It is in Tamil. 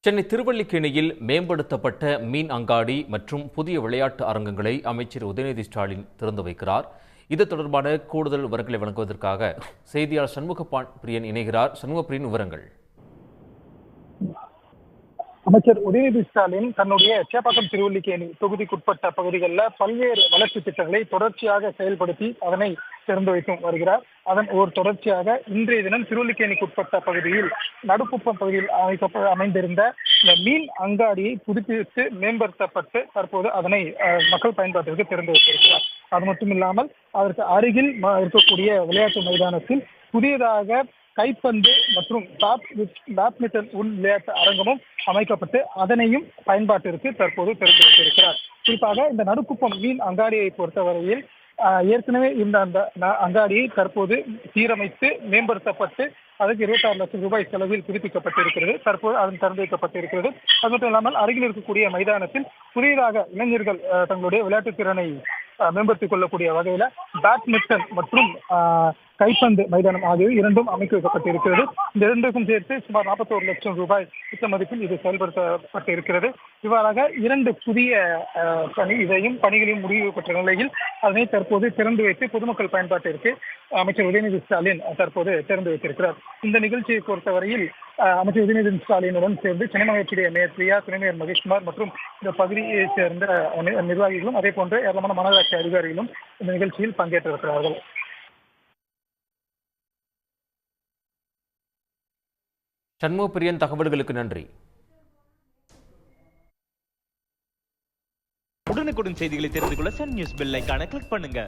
சென்னை திருவல்லிக்கேணியில் மேம்படுத்தப்பட்ட மீன் அங்காடி மற்றும் புதிய விளையாட்டு அரங்கங்களை அமைச்சர் உதயநிதி ஸ்டாலின் திறந்து வைக்கிறார். இது தொடர்பான கூடுதல் விவரங்களை வழங்குவதற்காக செய்தியாளர் சண்முக பிரியன் இணைகிறார். சண்முகப்பிரியன், விவரங்கள். அமைச்சர் உதயநிதி ஸ்டாலின் தன்னுடைய சேப்பாக்கம் திருவல்லிக்கேணி தொகுதிக்குட்பட்ட பகுதிகளில் பல்வேறு வளர்ச்சி திட்டங்களை தொடர்ச்சியாக செயல்படுத்தி அதனை திறந்து வைத்து வருகிறார். அதன் ஒரு தொடர்ச்சியாக இன்றைய தினம் திருவல்லிக்கேணிக்குட்பட்ட பகுதியில் நடுக்குப்பம் பகுதியில் அமைந்திருந்த இந்த மீன் அங்காடியை புதுப்பித்து மேம்படுத்தப்பட்டு தற்போது அதனை மக்கள் பயன்பாட்டிற்கு திறந்து வைத்திருக்கிறார். அது மட்டும் இல்லாமல் அதற்கு அருகில் இருக்கக்கூடிய விளையாட்டு மைதானத்தில் புதியதாக கைப்பந்து மற்றும் பேட்மிண்டன் உள் விளையாட்டு அரங்கமும் அமைக்கப்பட்டு அதனையும் பயன்பாட்டிற்கு தற்போது திறந்து வைத்திருக்கிறார். குறிப்பாக இந்த நடுக்குப்பம் மீன் அங்காடியை பொறுத்தவரையில் ஏற்கனவே இந்த அந்த அங்காடியை தற்போது சீரமைத்து மேம்படுத்தப்பட்டு அதுக்கு 26 லட்சம் ரூபாய் செலவில் புதுப்பிக்கப்பட்டிருக்கிறது. தற்போது அதன் திறந்து வைக்கப்பட்டிருக்கிறது. அது மட்டும் இல்லாமல் அருகில் இருக்கக்கூடிய மைதானத்தில் புதியதாக இளைஞர்கள் தங்களுடைய விளையாட்டு திறனை மேம்படுத்திக் கொள்ளக்கூடிய வகையில பேட்மிண்டன் மற்றும் கைப்பந்து மைதானம் ஆகியவை இரண்டும் அமைக்க வைக்கப்பட்டிருக்கிறது. இந்த இரண்டுக்கும் சேர்த்து சுமார் 41 லட்சம் ரூபாய் திட்ட மதிப்பில் இது செயல்படுத்தப்பட்டிருக்கிறது. இவ்வாறாக 2 புதிய பணிகளையும் முடிவு பெற்ற நிலையில் அதனை தற்போது திறந்து வைத்து பொதுமக்கள் பயன்பாட்டிற்கு அமைச்சர் உதயநிதி ஸ்டாலின் தற்போது திறந்து வைத்திருக்கிறார். இந்த நிகழ்ச்சியை பொறுத்தவரையில் அமைச்சர் உதயநிதி ஸ்டாலினுடன் சேர்ந்து சென்னை மாவட்ட மேயர் பிரியா, துணை மேயர் மகேஷ்குமார் மற்றும் இந்த பகுதியை சேர்ந்த நிர்வாகிகளும் அதே போன்று ஏராளமான மாநகராட்சி அதிகாரிகளும் இந்த நிகழ்ச்சியில் பங்கேற்றிருக்கிறார்கள். சண்முகப்பிரியன், தகவல்களுக்கு நன்றி. உடனுக்குடன் செய்திகளை தெரிந்து கொள்ள சன் நியூஸ் பெல் ஐகானை கிளிக் பண்ணுங்க.